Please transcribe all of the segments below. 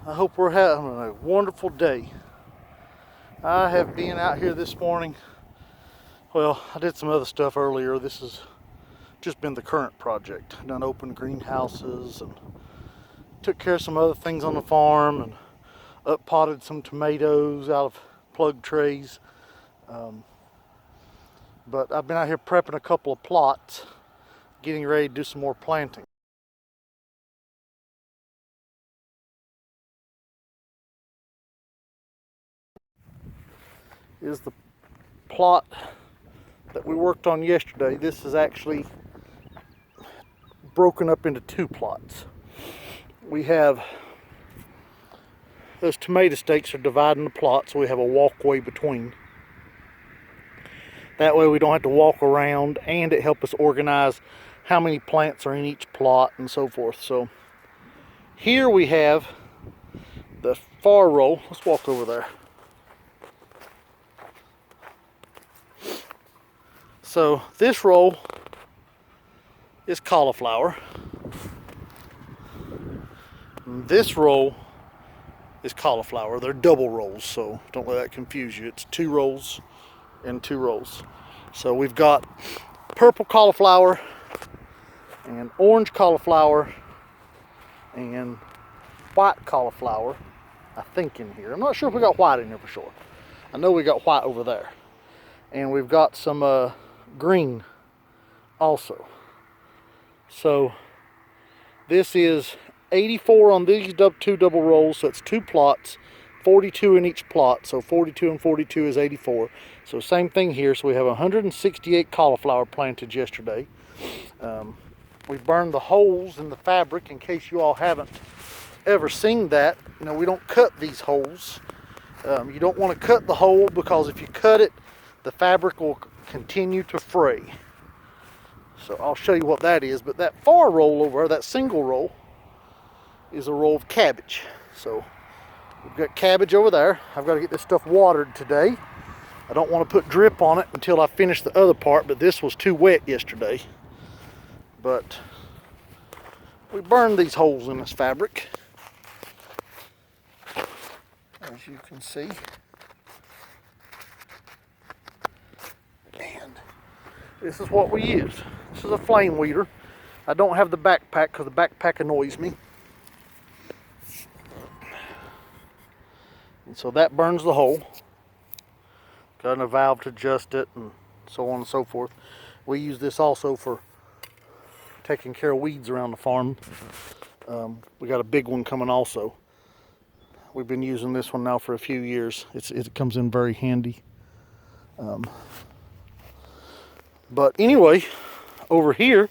I hope we're having a wonderful day. I have been out here this morning. Well, I did some other stuff earlier. This has just been the current project. Done open greenhouses and took care of some other things on the farm and up potted some tomatoes out of plug trays. But I've been out here prepping a couple of plots, getting ready to do some more planting. Is the plot that we worked on yesterday. This is actually broken up into two plots. We have those tomato stakes are dividing the plot, so we have a walkway between. That way we don't have to walk around, and it helps us organize how many plants are in each plot and so forth. So here we have the far row. Let's walk over there. So this row is cauliflower. And this row is cauliflower. They're double rows, so don't let that confuse you. It's 2 rows and 2 rows. So we've got purple cauliflower and orange cauliflower and white cauliflower, I think, in here. I'm not sure if we got white in here for sure. I know we got white over there. And we've got some green also. So this is 84 on these 2 double rolls, so it's 2 plots, 42 in each plot, so 42 and 42 is 84. So same thing here. So we have 168 cauliflower planted yesterday. We burned the holes in the fabric. In case you all haven't ever seen that, you know, we don't cut these holes. You don't want to cut the hole, because if you cut it, the fabric will continue to fray. So I'll show you what that is. But that far roll over, that single roll, is a roll of cabbage. So we've got cabbage over there. I've got to get this stuff watered today. I don't want to put drip on it until I finish the other part, but this was too wet yesterday. But we burned these holes in this fabric, as you can see. And this is what we use. This is a flame weeder. I don't have the backpack because the backpack annoys me. And so that burns the hole. Got a valve to adjust it and so on and so forth. We use this also for taking care of weeds around the farm. We got a big one coming also. We've been using this one now for a few years. It comes in very handy. But anyway, over here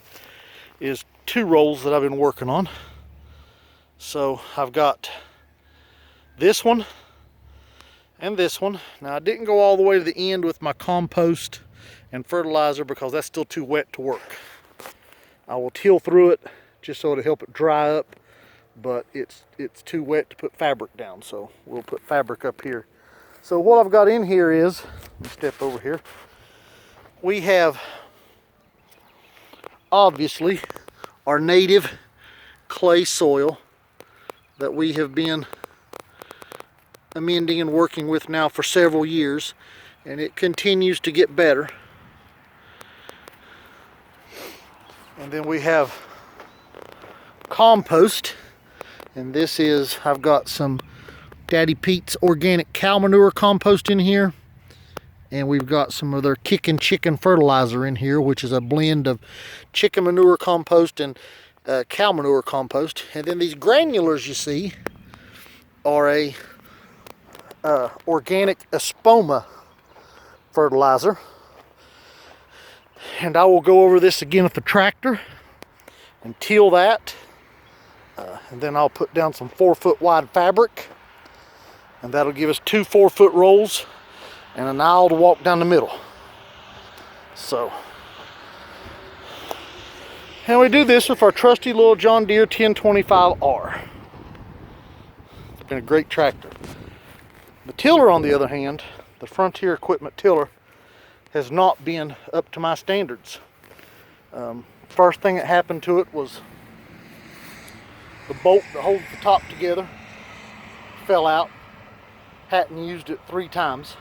is 2 rolls that I've been working on. So I've got this one and this one. Now I didn't go all the way to the end with my compost and fertilizer because that's still too wet to work. I will till through it just so it'll help it dry up, but it's too wet to put fabric down, so we'll put fabric up here. So what I've got in here is, let me step over here. We have obviously our native clay soil that we have been amending and working with now for several years, and it continues to get better. And then we have compost, and this is, I've got some Daddy Pete's organic cow manure compost in here, and we've got some of their kickin' chicken fertilizer in here, which is a blend of chicken manure compost and cow manure compost. And then these granulars you see are a organic espoma fertilizer. And I will go over this again with the tractor and till that. And then I'll put down some 4-foot wide fabric, and that'll give us 2 4-foot rolls and an aisle to walk down the middle. So, and we do this with our trusty little John Deere 1025R. It's been a great tractor. The tiller, on the other hand, the Frontier Equipment tiller, has not been up to my standards. First thing that happened to it was the bolt that holds the top together fell out. Hadn't used it 3 times.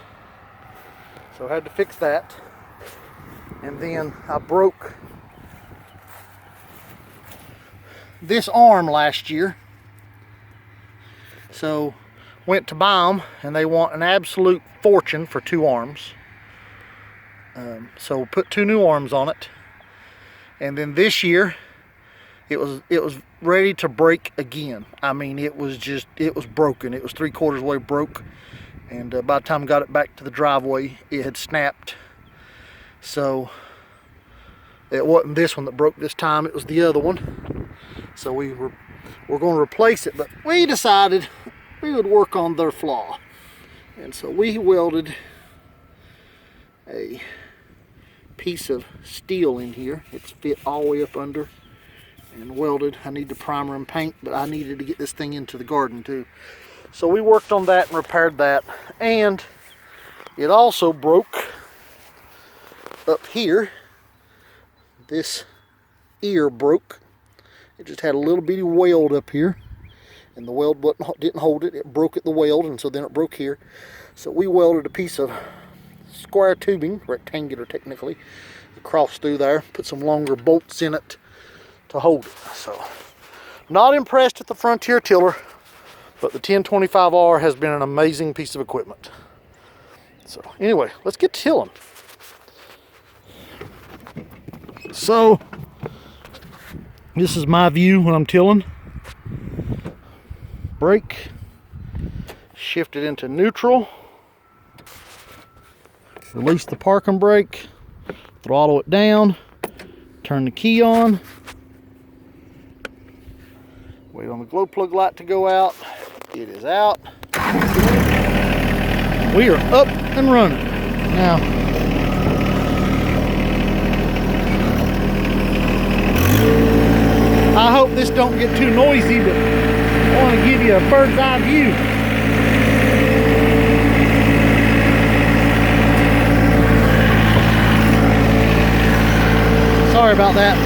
So I had to fix that. And then I broke this arm last year. So went to buy them, and they want an absolute fortune for 2 arms. So put 2 new arms on it. And then this year, it was ready to break again. I mean, it was broken. It was 3/4 way broke. And by the time I got it back to the driveway, it had snapped. So it wasn't this one that broke this time, it was the other one. So we're going to replace it, but we decided we would work on their flaw. And so we welded a piece of steel in here. It's fit all the way up under and welded. I need to primer and paint, but I needed to get this thing into the garden too. So we worked on that and repaired that. And it also broke up here. This ear broke. It just had a little bitty weld up here, and the weld didn't hold it. It broke at the weld, and so then it broke here. So we welded a piece of square tubing, rectangular technically, across through there, put some longer bolts in it to hold it. So not impressed with the Frontier tiller, but the 1025R has been an amazing piece of equipment. So anyway, let's get tilling. So this is my view when I'm tilling. Brake, shift it into neutral, release the parking brake, throttle it down, turn the key on, wait on the glow plug light to go out. It is out. We are up and running. Now, I hope this don't get too noisy, but I want to give you a bird's eye view. Sorry about that.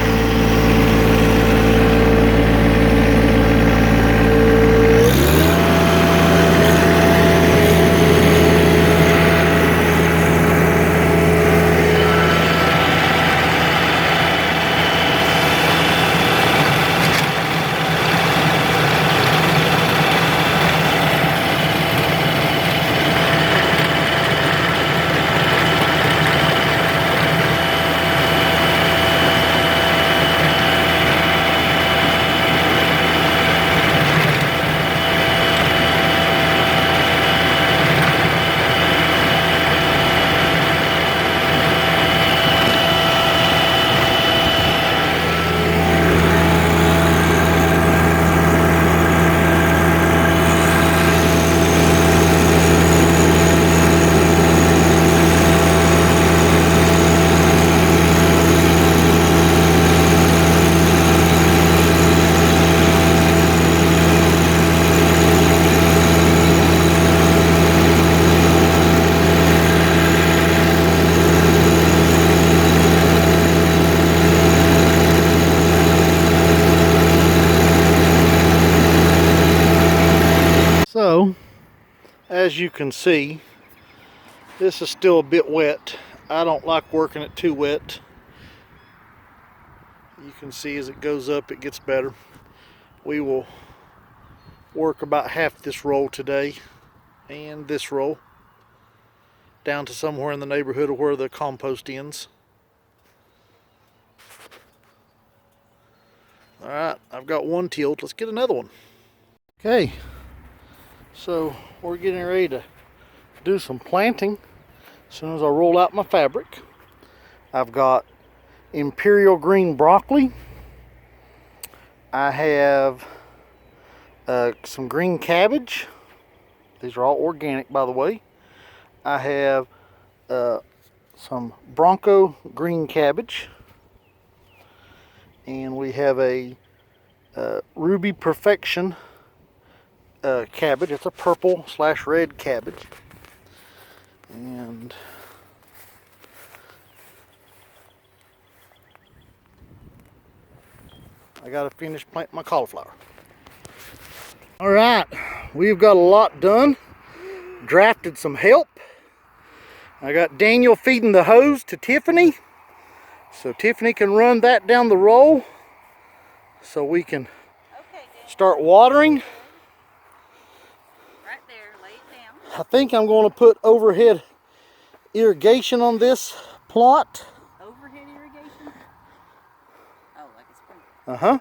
So, as you can see, this is still a bit wet. I don't like working it too wet. You can see as it goes up, it gets better. We will work about half this roll today and this roll down to somewhere in the neighborhood of where the compost ends. All right, I've got one tilled. Let's get another one. Okay. So we're getting ready to do some planting as soon as I roll out my fabric. I've got imperial green broccoli. I have some green cabbage. These are all organic, by the way. I have some Bronco green cabbage. And we have a Ruby Perfection cabbage. It's a purple/red cabbage. And I gotta finish planting my cauliflower. All right, we've got a lot done. Drafted some help. I got Daniel feeding the hose to Tiffany, so Tiffany can run that down the row so we can start watering. Right there, lay it down. I think I'm going to put overhead irrigation on this plot. Overhead irrigation? Oh, like a sprinkler. Uh-huh.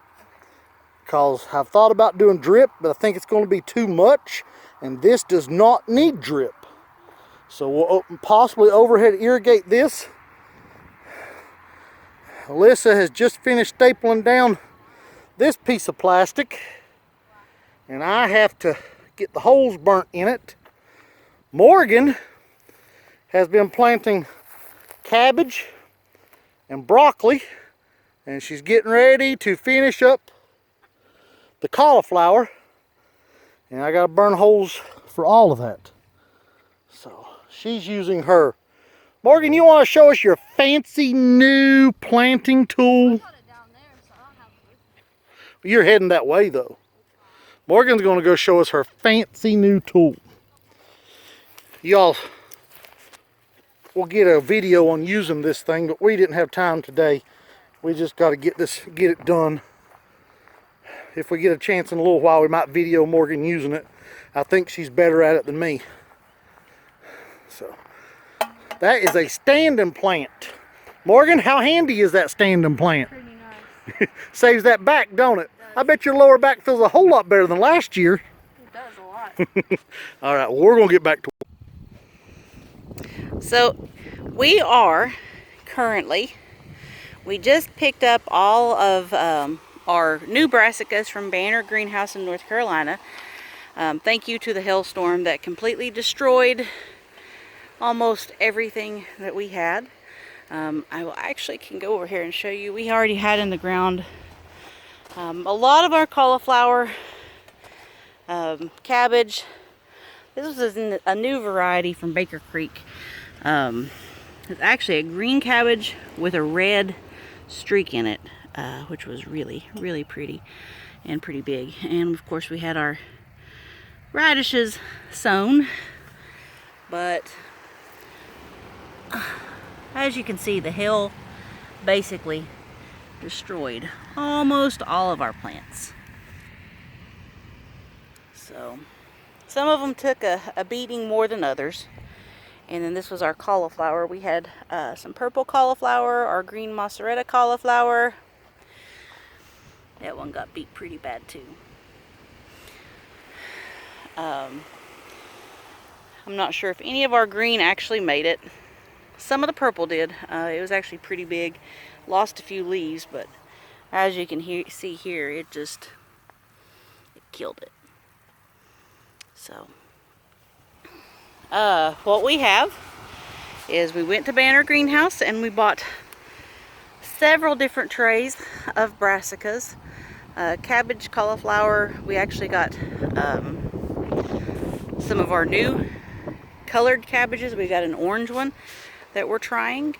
Because I've thought about doing drip, but I think it's going to be too much, and this does not need drip. So we'll possibly overhead irrigate this. Alyssa has just finished stapling down this piece of plastic, and I have to get the holes burnt in it. Morgan has been planting cabbage and broccoli, and she's getting ready to finish up the cauliflower, and I gotta burn holes for all of that. So she's using her. Morgan, you want to show us your fancy new planting tool? I got it down there, so I don't have to. You're heading that way though. Morgan's going to go show us her fancy new tool. Y'all, we'll get a video on using this thing, but we didn't have time today. We just got to get it done. If we get a chance in a little while, we might video Morgan using it. I think she's better at it than me. So, that is a standing plant. Morgan, how handy is that standing plant? Pretty nice. Saves that back, don't it? I bet your lower back feels a whole lot better than last year. It does a lot. All right, well, we're going to get back to So, we are currently, we just picked up all of our new brassicas from Banner Greenhouse in North Carolina. Thank you to the hailstorm that completely destroyed almost everything that we had. I will actually can go over here and show you. We already had in the ground a lot of our cauliflower, cabbage. This was a new variety from Baker Creek. It's actually a green cabbage with a red streak in it, which was really, really pretty and pretty big. And of course we had our radishes sown, but as you can see, the hail basically destroyed almost all of our plants. So some of them took a beating more than others. And then this was our cauliflower. We had some purple cauliflower, our green mozzarella cauliflower. That one got beat pretty bad too. I'm not sure if any of our green actually made it. Some of the purple did. It was actually pretty big. Lost a few leaves, but as you can see here, it killed it. So, what we have is we went to Banner Greenhouse and we bought several different trays of brassicas. Cabbage, cauliflower. We actually got some of our new colored cabbages. We got an orange one that we're trying,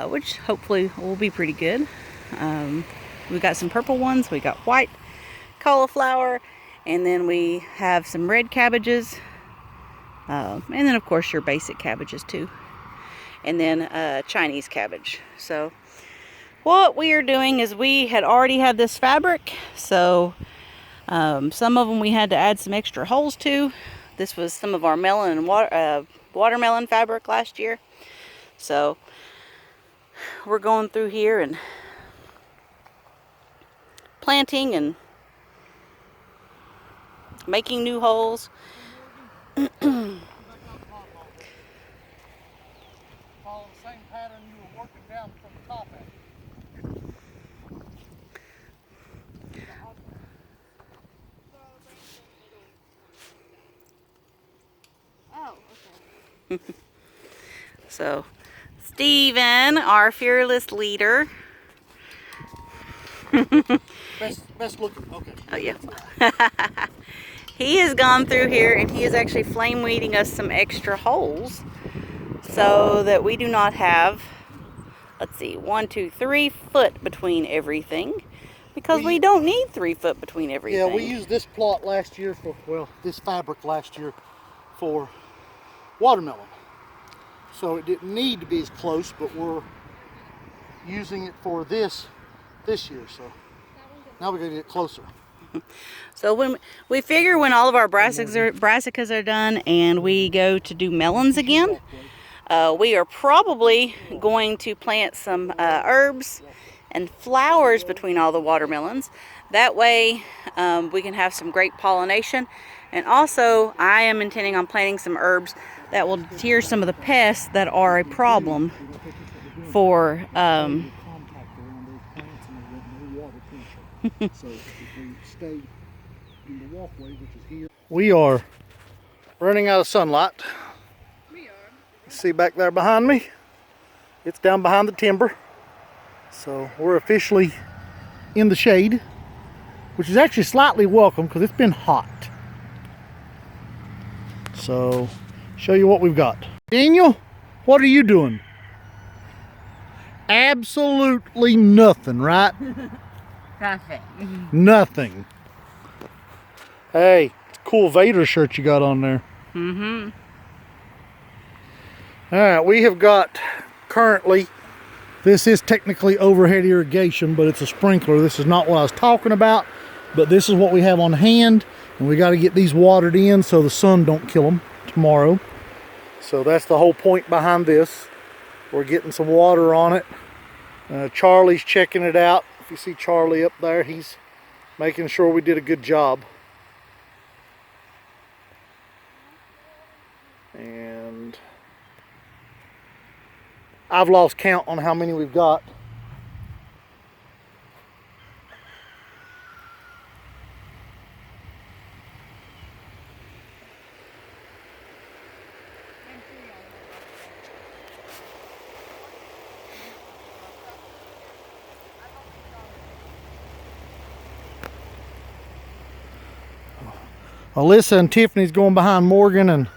which hopefully will be pretty good. We got some purple ones. We got white cauliflower, and then we have some red cabbages, and then of course your basic cabbages too, and then Chinese cabbage. So what we are doing is we had already had this fabric, so some of them we had to add some extra holes to. This was some of our melon and watermelon fabric last year. So we're going through here and planting and making new holes. follow the same pattern you were working down from the top at. Oh, okay. So, Steven, our fearless leader. Best looking. Okay. Oh yeah. He has gone through here and he is actually flame weeding us some extra holes so that we do not have, let's see, 1, 2, 3 foot between everything. because we don't need 3 foot between everything. Yeah, we used this plot last year for, well, this fabric last year for watermelon. So it didn't need to be as close, but we're using it for this year. So now we're gonna get closer. So when we figure when all of our brassicas are done and we go to do melons again, we are probably going to plant some herbs and flowers between all the watermelons. That way we can have some great pollination. And also I am intending on planting some herbs that will deter some of the pests that are a problem for We are running out of sunlight. See back there behind me? It's down behind the timber. So we're officially in the shade, which is actually slightly welcome because it's been hot. So, show you what we've got. Daniel, what are you doing? Absolutely nothing, right? Nothing. Nothing. Hey, it's a cool Vader shirt you got on there. Mm-hmm. Alright, we have got currently, this is technically overhead irrigation, but it's a sprinkler. This is not what I was talking about, but this is what we have on hand, and we got to get these watered in so the sun don't kill them tomorrow. So that's the whole point behind this. We're getting some water on it. Charlie's checking it out. If you see Charlie up there, he's making sure we did a good job. And I've lost count on how many we've got. Alyssa and Tiffany's going behind Morgan and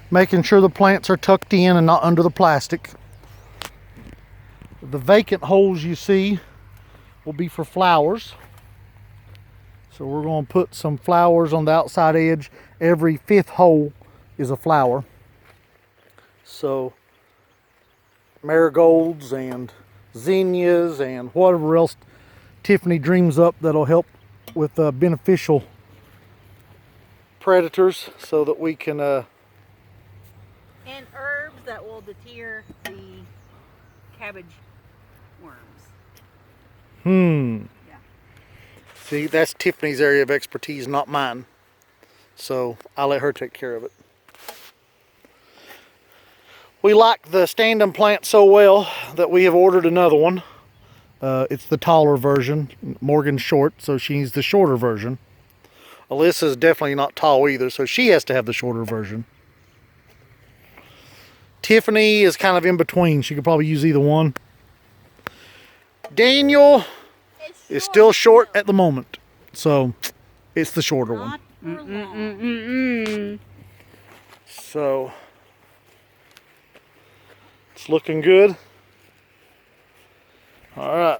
making sure the plants are tucked in and not under the plastic. The vacant holes you see will be for flowers. So we're going to put some flowers on the outside edge. Every 5th hole is a flower. So marigolds and zinnias and whatever else Tiffany dreams up that'll help with beneficial predators so that we can and herbs that will deter the cabbage worms. Yeah. See, that's Tiffany's area of expertise, not mine. So I'll let her take care of it. We like the stand-in plant so well that we have ordered another one. It's the taller version. Morgan's short, so she needs the shorter version. Alyssa's definitely not tall either, so she has to have the shorter version. Tiffany is kind of in between. She could probably use either one. Daniel is still short at the moment, so it's the shorter one. So it's looking good. All right.